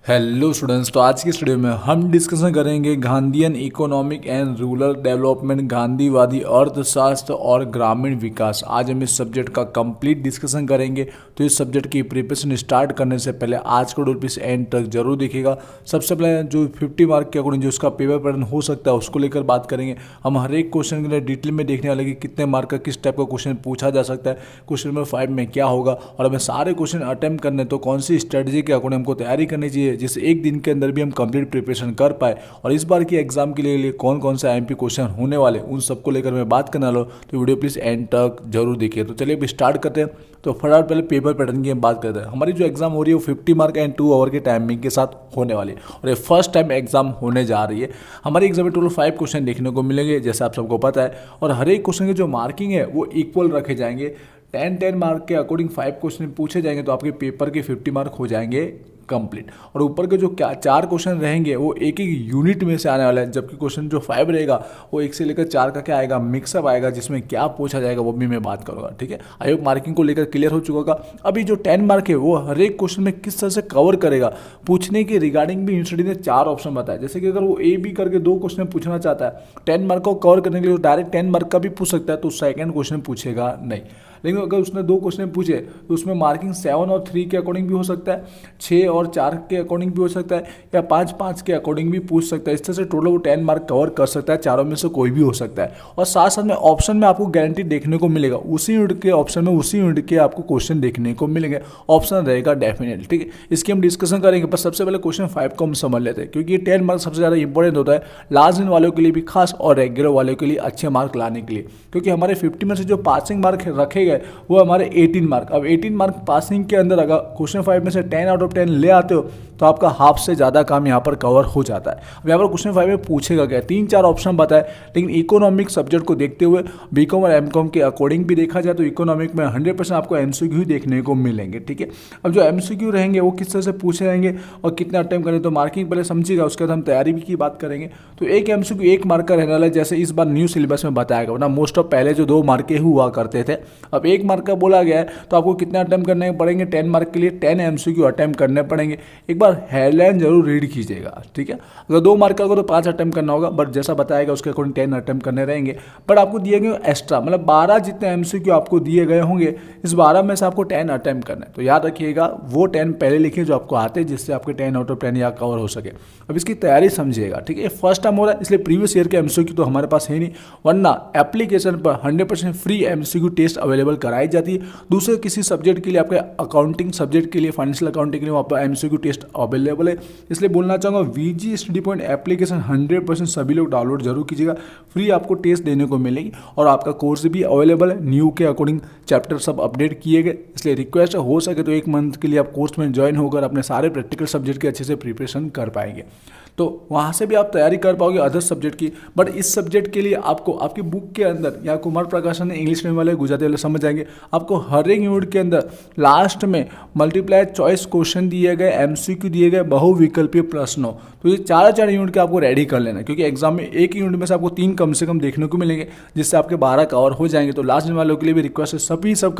Hello students, तो आज की स्टूडियो में हम डिस्कशन करेंगे Gandhian economic and rural development, गांधीवादी अर्थशास्त्र और ग्रामीण विकास। आज हम इस सब्जेक्ट का कंप्लीट डिस्कशन करेंगे। तो इस सब्जेक्ट की प्रिपरेशन स्टार्ट करने से पहले आज का वीडियो प्लीज एंड तक जरूर देखिएगा। सबसे पहले जो 50 मार्क के अकॉर्डिंग जो उसका पेपर पैटर्न हो सकता है उसको लेकर बात करेंगे। हम हर एक क्वेश्चन के लिए डिटेल में देखने वाले कि कितने मार्क का किस टाइप का क्वेश्चन पूछा जा सकता है, क्वेश्चन नंबर 5 में क्या होगा, और हमें सारे क्वेश्चन अटेम्प्ट करने तो कौन सी स्ट्रेटजी के अकॉर्डिंग हमको तैयारी करनी चाहिए जिससे एक दिन के अंदर भी हम कंप्लीट प्रिपरेशन कर पाए। और इस बार की एग्जाम के लिए कौन कौन सा एमपी क्वेश्चन होने वाले उन सबको लेकर मैं बात करने वाला हूं। तो वीडियो प्लीज एंड तक जरूर देखिए। तो चलिए अब स्टार्ट करते हैं। तो फटाफट पहले पेपर पैटर्न की हम बात करते हैं। हमारी जो एग्जाम हो रही है वो 50 मार्क एंड 2 आवर के टाइमिंग के साथ होने वाली है और ये फर्स्ट टाइम एग्जाम होने जा रही है। हमारी एग्जाम में टोटल 5 क्वेश्चन देखने को मिलेंगे जैसे आप सबको पता है, और हर एक क्वेश्चन की जो मार्किंग है वो इक्वल रखे जाएंगे। 10-10 मार्क के अकॉर्डिंग 5 क्वेश्चन पूछे जाएंगे तो आपके पेपर के 50 मार्क हो जाएंगे कंप्लीट। और ऊपर के जो 4 क्वेश्चन रहेंगे वो एक एक यूनिट में से आने वाला है, जबकि क्वेश्चन जो 5 रहेगा वो 1 से लेकर 4 का क्या आएगा, मिक्सअप आएगा, जिसमें क्या पूछा जाएगा वो भी मैं बात करूंगा। ठीक है, आई होप मार्किंग को लेकर क्लियर हो चुका होगा। अभी जो 10 मार्क है वो हर एक क्वेश्चन में किस तरह से कवर करेगा पूछने के रिगार्डिंग भी यूनिवर्सिटी ने 4 ऑप्शन बताया। जैसे कि अगर वो ए बी करके 2 क्वेश्चन पूछना चाहता है 10 मार्क को कवर करने के लिए, डायरेक्ट 10 मार्क का भी पूछ सकता है, तो सेकंड क्वेश्चन पूछेगा नहीं। लेकिन अगर उसने 2 क्वेश्चन पूछे तो उसमें मार्किंग 7 और 3 के अकॉर्डिंग भी हो सकता है, 6 और 4 के अकॉर्डिंग भी हो सकता है, या 5-5 के अकॉर्डिंग भी पूछ सकता है। इस तरह से टोटल वो 10 मार्क कवर कर सकता है, चारों में से कोई भी हो सकता है। और साथ साथ में ऑप्शन में आपको गारंटी देखने को मिलेगा, उसी यूनिट के ऑप्शन में उसी यूनिट के आपको क्वेश्चन देखने को मिलेंगे, ऑप्शन रहेगा डेफिनेटली। ठीक है, इसकी हम डिस्कशन करेंगे, पर सबसे पहले क्वेश्चन 5 को हम समझ लेते हैं क्योंकि ये 10 मार्क सबसे ज़्यादा इंपॉर्टेंट होता है लास्ट दिन वालों के लिए भी खास, और रेगुलर वालों के लिए अच्छे मार्क लाने के लिए। क्योंकि हमारे 50 में से जो पासिंग मार्क रखे गए वो हमारे 18 मार्क। अब 18 मार्क पासिंग के अंदर अगर क्वेश्चन 5 में से 10 आउट ऑफ 10 ले आते हो तो आपका हाफ से ज़्यादा काम यहाँ पर कवर हो जाता है। अब यहाँ पर क्वेश्चन 5 में पूछेगा क्या, 3-4 ऑप्शन बताए, लेकिन इकोनॉमिक सब्जेक्ट को देखते हुए बीकॉम और एमकॉम के अकॉर्डिंग भी देखा जाए तो इकोनॉमिक में 100% आपको एमसीक्यू देखने को मिलेंगे। ठीक है, अब जो एमसीक्यू रहेंगे वो किस तरह से पूछे जाएंगे और कितना अटेम्प्ट करें, तो मार्किंग पहले समझिएगा, उसके बाद हम तैयारी भी की बात करेंगे। तो एक एमसीक्यू 1 मार्क का रहने वाला है, जैसे इस बार न्यू सिलेबस में बताया गया, वरना मोस्ट ऑफ पहले जो 2 मार्क के हुआ करते थे, अब 1 मार्क का बोला गया है। तो आपको कितने अटेम्प्ट करने पड़ेंगे, 10 मार्क के लिए 10 एमसीक्यू अटेम्प्ट करने पड़ेंगे। एक बार हेडलाइन जरूर रीड कीजिएगा। ठीक है, अगर 2 मार्क का होगा तो 5 अटेम्प्ट करना होगा, बट जैसा बताएगा उसके अकॉर्डिंग 10 अटेम्प्ट करने रहेंगे। बट आपको दिए गए एक्स्ट्रा, मतलब 12 जितने एमसीक्यू आपको दिए गए होंगे, इस 12 में से आपको 10 अटेम्प्ट करना है। तो याद रखिएगा वो 10 पहले लिखिए जो आपको आते हैं, जिससे आपके 10 आउट ऑफ 10 या कवर हो सके। अब इसकी तैयारी समझिएगा। ठीक है, फर्स्ट टाइम हो रहा है इसलिए प्रीवियस ईयर के एमसीक्यू तो हमारे पास है नहीं, वरना एप्लीकेशन पर 100% फ्री एमसीक्यू टेस्ट अवेलेबल कराई जाती है। दूसरे किसी सब्जेक्ट के लिए, आपके अकाउंटिंग सब्जेक्ट के लिए, फाइनेंशियल अकाउंटिंग के लिए वहाँ पर एमसीक्यू टेस्ट अवेलेबल है। इसलिए बोलना चाहूँगा वीजी स्टडी पॉइंट एप्लीकेशन 100% सभी लोग डाउनलोड जरूर कीजिएगा, फ्री आपको टेस्ट देने को मिलेगी। और आपका कोर्स भी अवेलेबल है, न्यू के अकॉर्डिंग चैप्टर सब अपडेट किए गए, इसलिए रिक्वेस्ट हो सके तो 1 मंथ के लिए आप कोर्स में ज्वाइन होकर अपने सारे प्रैक्टिकल सब्जेक्ट के अच्छे से प्रिपरेशन कर पाएंगे। तो वहाँ से भी आप तैयारी कर पाओगे अदर सब्जेक्ट की। बट इस सब्जेक्ट के लिए आपको आपकी बुक के अंदर, या कुमार प्रकाशन ने इंग्लिश में वाले गुजराती वाले समझ जाएंगे, आपको हर एक यूनिट के अंदर लास्ट में मल्टीप्लाई चॉइस क्वेश्चन दिए गए, एमसीक्यू दिए गए, बहुविकल्पीय प्रश्नों। तो ये 4 यूनिट के आपको रेडी कर लेना, क्योंकि एग्जाम में एक यूनिट में से आपको 3 कम से कम देखने को मिलेंगे, जिससे आपके 12 कवर हो जाएंगे। तो लास्ट दिन वालों के लिए भी रिक्वेस्ट है सभी सब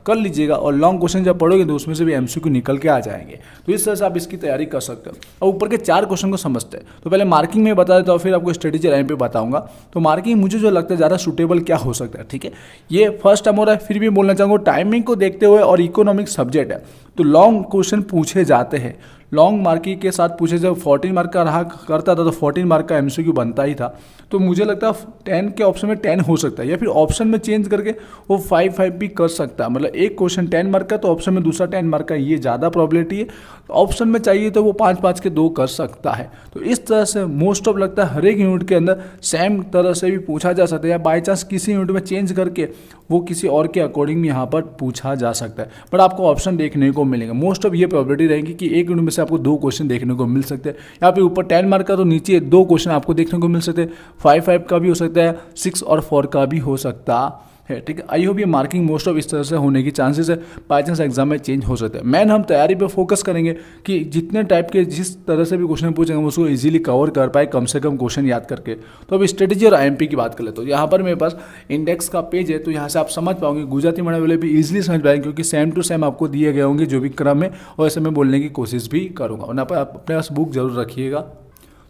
कर लीजिएगा, और लॉन्ग क्वेश्चन जब पढ़ोगे तो उसमें से भी एमसीक्यू निकल के आ जाएंगे। तो इस तरह से आप इसकी तैयारी कर सकते हो। और ऊपर के 4 क्वेश्चन को समझते हैं, तो पहले मार्किंग में बता देता हूँ, फिर आपको स्ट्रेटेजी लाइन पे बताऊंगा। तो मार्किंग मुझे जो लगता है ज़्यादा सूटेबल क्या हो सकता है। ठीक है, ये फर्स्ट टाइम हो रहा है, फिर भी बोलना चाहूँगा टाइमिंग को देखते हुए, और इकोनॉमिक सब्जेक्ट है तो लॉन्ग क्वेश्चन पूछे जाते हैं। लॉन्ग मार्किंग के साथ पूछे, जब 14 मार्क का रहा करता था तो 14 मार्क का एमसीक्यू बनता ही था। तो मुझे लगता है 10 के ऑप्शन में 10 हो सकता है, या फिर ऑप्शन में चेंज करके वो 5-5 भी कर सकता है। मतलब एक क्वेश्चन 10 मार्क का तो ऑप्शन में दूसरा 10 मार्क का, ये ज़्यादा प्रॉबिलिटी है। ऑप्शन में चाहिए तो वो 5-5 के 2 कर सकता है। तो इस तरह से मोस्ट ऑफ लगता है हर एक यूनिट के अंदर सेम तरह से भी पूछा जा सकता है, या बाई चांस किसी यूनिट में चेंज करके वो किसी और के अकॉर्डिंग यहाँ पर पूछा जा सकता है। बट आपको ऑप्शन देखने को मिलेगा। मोस्ट ऑफ ये प्रॉबिलिटी रहेगी कि एक यूनिट में से आपको 2 क्वेश्चन देखने को मिल सकते हैं। यहाँ पे ऊपर 10 मार्क का तो नीचे 2 क्वेश्चन आपको देखने को मिल सकते हैं। 5-5 का भी हो सकता है, 6 और 4 का भी हो सकता है। ठीक है, आई होप ये मार्किंग मोस्ट ऑफ इस तरह से होने की चांसेस है, बाई चांस एग्जाम में चेंज हो सकते हैं। मैन हम तैयारी पे फोकस करेंगे कि जितने टाइप के जिस तरह से भी क्वेश्चन पूछेंगे उसको इजीली कवर कर पाए कम से कम क्वेश्चन याद करके। तो अब स्ट्रेटेजी और आईएमपी की बात कर लेते हो। यहाँ पर मेरे पास इंडेक्स का पेज है, तो यहाँ से आप समझ पाओगे, गुजराती मीडियम वाले भी इजीली समझ पाएंगे क्योंकि सेम टू सेम आपको दिए गए होंगे जो भी क्रम है, और ऐसे मैं बोलने की कोशिश भी करूँगा। और यहाँ पर आप अपने पास बुक जरूर रखिएगा।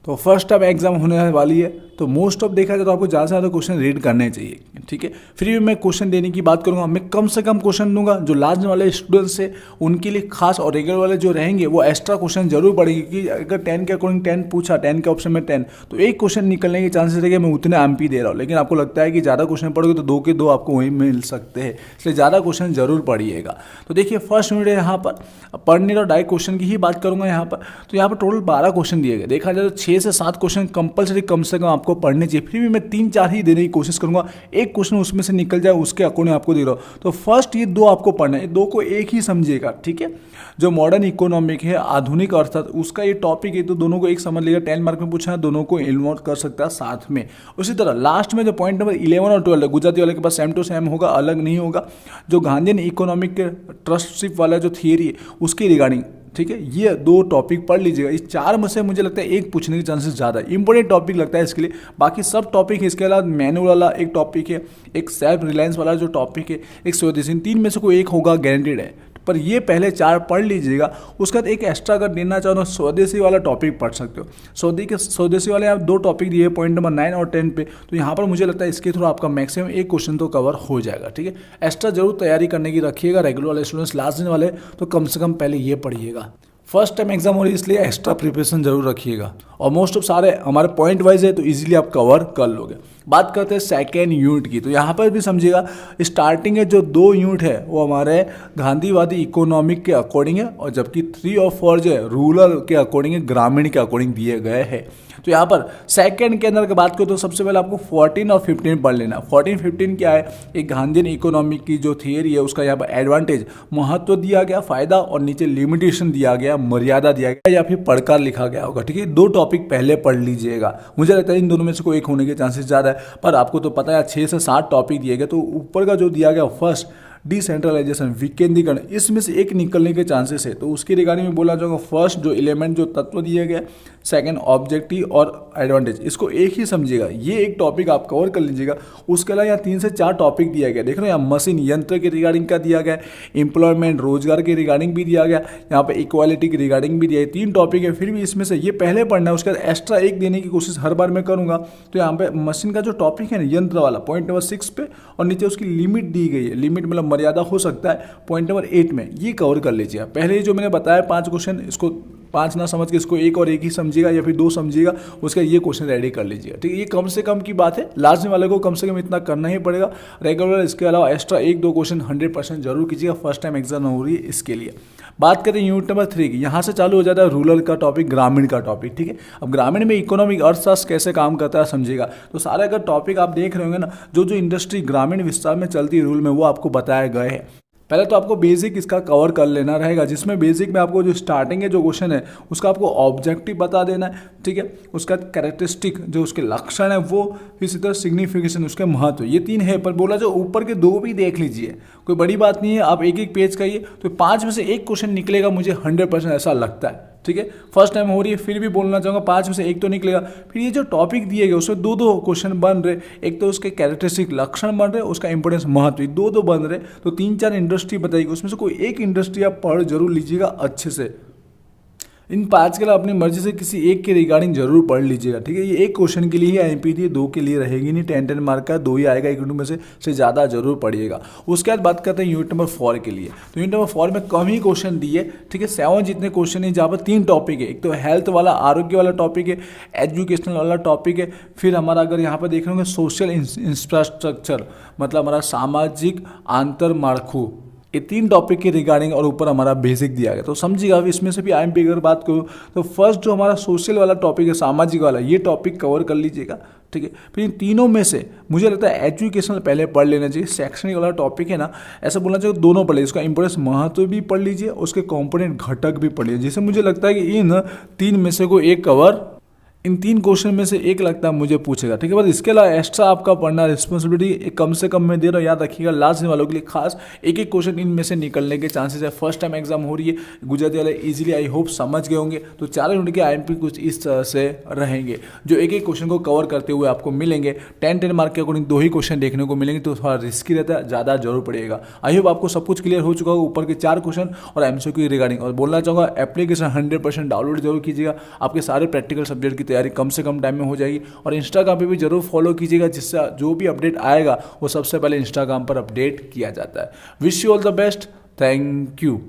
तो फर्स्ट टाइम एग्जाम होने वाली है, तो मोस्ट ऑफ देखा जाए तो आपको ज़्यादा से ज़्यादा क्वेश्चन रीड करने चाहिए। ठीक है, फिर भी मैं क्वेश्चन देने की बात करूंगा, मैं कम से कम क्वेश्चन दूंगा। जो लास्ट वाले स्टूडेंट्स है उनके लिए खास, और रेगुलर वाले जो रहेंगे वो एक्स्ट्रा क्वेश्चन जरूर पढ़ेंगे कि अगर 10 के अकॉर्डिंग 10 पूछा, 10 के ऑप्शन में 10, तो एक क्वेश्चन निकलने के चांसेस है कि मैं उतने एमपी दे रहा हूँ। लेकिन आपको लगता है कि ज़्यादा क्वेश्चन पढ़ोगे तो 2 के 2 आपको वहीं मिल सकते हैं, इसलिए ज़्यादा क्वेश्चन जरूर पढ़िएगा। तो देखिए फर्स्ट यूनिट है, यहाँ पर पढ़ने और डायरेक्ट क्वेश्चन की ही बात करूंगा यहाँ पर। तो यहाँ पर टोटल 12 क्वेश्चन दिए गए, देखा जाए तो 6 से 7 क्वेश्चन कंपलसरी कम से कम आपको पढ़ने चाहिए। फिर भी मैं 3-4 ही देने की कोशिश करूंगा, एक क्वेश्चन उसमें से निकल जाए उसके अकॉर्डिंग आपको दे रहा हूँ। तो फर्स्ट ये 2 आपको पढ़ना है, 2 को एक ही समझिएगा। ठीक है, जो मॉडर्न इकोनॉमिक है, आधुनिक अर्थशास्त्र, उसका ये टॉपिक है, तो दोनों को एक समझ लीजिएगा। 10 मार्क में पूछा है, दोनों को इन्वॉल्व कर सकता है साथ में। उसी तरह लास्ट में जो पॉइंट नंबर 11 और 12 है, गुजराती वाले के पास सेम टू सेम होगा, अलग नहीं होगा। जो गांधीयन इकोनॉमिक के ट्रस्टशिप वाला जो थियरी है उसकी रिगार्डिंग, ठीक है, ये 2 टॉपिक पढ़ लीजिएगा। इस 4 में से मुझे लगता है एक पूछने के चांसेस ज़्यादा है, इंपॉर्टेंट टॉपिक लगता है इसके लिए। बाकी सब टॉपिक है, इसके अलावा मैनुअल वाला एक टॉपिक है, एक सेल्फ रिलायंस वाला जो टॉपिक है, एक स्वदेशी, इन 3 में से कोई एक होगा, गारंटीड है। पर ये पहले 4 पढ़ लीजिएगा, उसके बाद एक एक्स्ट्रा अगर देना चाहो तो स्वदेशी वाला टॉपिक पढ़ सकते हो। स्वदेशी वाले आप 2 टॉपिक दिए, पॉइंट नंबर 9 और 10 पे, तो यहाँ पर मुझे लगता है इसके थ्रू आपका मैक्सिमम एक क्वेश्चन तो कवर हो जाएगा। ठीक है, एक्स्ट्रा जरूर तैयारी करने की रखिएगा। रेगुलर वाले स्टूडेंट्स लास्ट दिन वाले तो कम से कम पहले ये पढ़िएगा। फर्स्ट टाइम एग्जाम हो रही है इसलिए एक्स्ट्रा प्रिपरेशन जरूर रखिएगा, और मोस्ट ऑफ सारे हमारे पॉइंट वाइज है तो इजीली आप कवर कर लोगे। बात करते हैं सेकेंड यूनिट की, तो यहाँ पर भी समझिएगा स्टार्टिंग है जो 2 यूनिट है वो हमारे गांधीवादी इकोनॉमिक के अकॉर्डिंग है, और जबकि 3 और 4 जो है रूरल के अकॉर्डिंग है, ग्रामीण के अकॉर्डिंग दिए गए हैं। तो यहाँ पर सेकंड के अंदर की बात करो तो सबसे पहले आपको 14 और 15 पढ़ लेना। 14-15 क्या है, एक गांधीयन इकोनॉमिक की जो थियरी है उसका यहाँ पर एडवांटेज, महत्व दिया गया, फायदा, और नीचे लिमिटेशन दिया गया, मर्यादा दिया गया, या फिर पढ़कर लिखा गया होगा। ठीक है, 2 टॉपिक पहले पढ़ लीजिएगा। मुझे लगता है इन दोनों में से कोई एक होने के चांसेस ज़्यादा है, पर आपको तो पता है 6 से 7 टॉपिक दिए गए, तो ऊपर का जो दिया गया फर्स्ट डिसेंट्रलाइजेशन, विकेंद्रीकरण, इसमें से एक निकलने के चांसेस है। तो उसकी रिगार्डिंग में बोलना चाहूँगा, फर्स्ट जो एलिमेंट जो तत्व दिए गए, सेकंड ऑब्जेक्टिव और एडवांटेज, इसको एक ही समझिएगा, ये एक टॉपिक आप कवर कर लीजिएगा। उसके अलावा यहाँ 3 से 4 टॉपिक दिया गया, देख रहे हो, यहाँ मशीन यंत्र के रिगार्डिंग का दिया गया, एम्प्लॉयमेंट रोजगार के रिगार्डिंग भी दिया गया, यहाँ पे इक्वालिटी की रिगार्डिंग भी दिया है। 3 टॉपिक है, फिर भी इसमें से ये पहले पढ़ना है, उसके बाद एक्स्ट्रा एक देने की कोशिश हर बार मैं करूँगा। तो यहाँ पे मशीन का जो टॉपिक है ना, यंत्र वाला, पॉइंट नंबर 6 पे, और नीचे उसकी लिमिट दी गई है, लिमिट मतलब मर्यादा हो सकता है, पॉइंट नंबर 8 में, ये कवर कर लीजिए। पहले जो मैंने बताया 5 क्वेश्चन, इसको 5 ना समझ के इसको एक और एक ही समझिएगा या फिर 2 समझिएगा, उसका ये क्वेश्चन रेडी कर लीजिएगा। ठीक है, ये कम से कम की बात है, लास्ट वाले को कम से कम इतना करना ही पड़ेगा रेगुलर। इसके अलावा एक्स्ट्रा 1-2 क्वेश्चन 100% जरूर कीजिएगा, फर्स्ट टाइम एग्जाम हो रही है इसके लिए। बात करें यूनिट नंबर 3 की, यहाँ से चालू हो जाता है रूरल का टॉपिक, ग्रामीण का टॉपिक। ठीक है, अब ग्रामीण में इकोनॉमिक अर्थशास्त्र कैसे काम करता है समझिएगा। तो सारे अगर टॉपिक आप देख रहे होंगे ना, जो इंडस्ट्री ग्रामीण विस्तार में चलती है रूरल में, वो आपको बताए गए हैं। पहले तो आपको बेसिक इसका कवर कर लेना रहेगा, जिसमें बेसिक में आपको जो स्टार्टिंग है जो क्वेश्चन है उसका आपको ऑब्जेक्टिव बता देना है। ठीक है, उसका कैरेक्टरिस्टिक जो उसके लक्षण है वो, फिर इसी तरह सिग्निफिकेशन, उसके महत्व, ये 3 है। पर बोला जो ऊपर के 2 भी देख लीजिए, कोई बड़ी बात नहीं है, आप एक पेज का ये, तो 5 में से एक क्वेश्चन निकलेगा, मुझे 100% ऐसा लगता है। ठीक है, फर्स्ट टाइम हो रही है, फिर भी बोलना चाहूँगा 5 में से एक तो निकलेगा। फिर ये जो टॉपिक दिए गए उसमें 2-2 क्वेश्चन बन रहे, एक तो उसके कैरेक्टरिस्टिक लक्षण बन रहे, उसका इंपोर्टेंस महत्व, 2-2 बन रहे, तो 3-4 इंडस्ट्री बताइएगा, उसमें से कोई एक इंडस्ट्री आप पढ़ जरूर लीजिएगा अच्छे से। इन 5 के लिए अपनी मर्जी से किसी एक के रिगार्डिंग जरूर पढ़ लीजिएगा। ठीक है, ये एक क्वेश्चन के लिए ही आईएमपी थी, 2 के लिए रहेगी नहीं, 10-10 मार्क का 2 ही आएगा, एक में से ज़्यादा जरूर पढ़िएगा। उसके बाद बात करते हैं यूनिट नंबर 4 के लिए। तो यूनिट नंबर 4 में कम ही क्वेश्चन दिए। ठीक है, 7 जितने क्वेश्चन है, जहाँ पर 3 टॉपिक है, एक तो हेल्थ वाला, आरोग्य वाला टॉपिक है, एजुकेशनल वाला टॉपिक है, फिर हमारा अगर यहाँ पर देख रहे होंगे सोशल इंफ्रास्ट्रक्चर, मतलब हमारा सामाजिक आंतरमाળખું, ये 3 टॉपिक के रिगार्डिंग, और ऊपर हमारा बेसिक दिया गया। तो समझिएगा, इसमें से भी आईएमपी अगर बात करूँ तो फर्स्ट जो हमारा सोशल वाला टॉपिक है, सामाजिक वाला, ये टॉपिक कवर कर लीजिएगा। ठीक है, फिर इन तीनों में से मुझे लगता है एजुकेशनल पहले पढ़ लेना चाहिए। शैक्षणिक वाला टॉपिक है ना, ऐसा बोलना चाहिए दोनों पढ़ लीजिए, उसका इंपोर्टेंस महत्व भी पढ़ लीजिए, उसके कॉम्पोनेंट घटक भी पढ़ लीजिए, जिससे मुझे लगता है कि इन 3 में से कोई एक कवर इन 3 क्वेश्चन में से एक लगता है मुझे पूछेगा, ठीक है। बस इसके अलावा एक्स्ट्रा आपका पढ़ना रिस्पॉन्सिबिलिटी कम से कम मैं दे रहा हूँ, याद रखिएगा। लास्ट वालों के लिए खास एक एक क्वेश्चन इनमें से निकलने के चांसेस है। फर्स्ट टाइम एग्जाम हो रही है गुजराती वाले, इजीली आई होप समझ गए होंगे। तो 4 यूनिट के IMP कुछ इस तरह से रहेंगे, जो एक एक क्वेश्चन को कवर करते हुए आपको मिलेंगे। 10 मार्क के अकॉर्डिंग 2 ही क्वेश्चन देखने को मिलेंगे, तो थोड़ा रिस्की रहता है, ज़्यादा जरूर पड़ेगा। आई होप आपको सब कुछ क्लियर हो चुका होगा, ऊपर के 4 क्वेश्चन और MCQ रिगार्डिंग। और बोलना चाहूँगा एप्लीकेशन 100% डाउनलोड जरूर कीजिएगा, आपके सारे प्रैक्टिकल सब्जेक्ट की तैयारी कम से कम टाइम में हो जाएगी। और इंस्टाग्राम पे भी जरूर फॉलो कीजिएगा, जिससे जो भी अपडेट आएगा वो सबसे पहले इंस्टाग्राम पर अपडेट किया जाता है। Wish you all the best, thank you.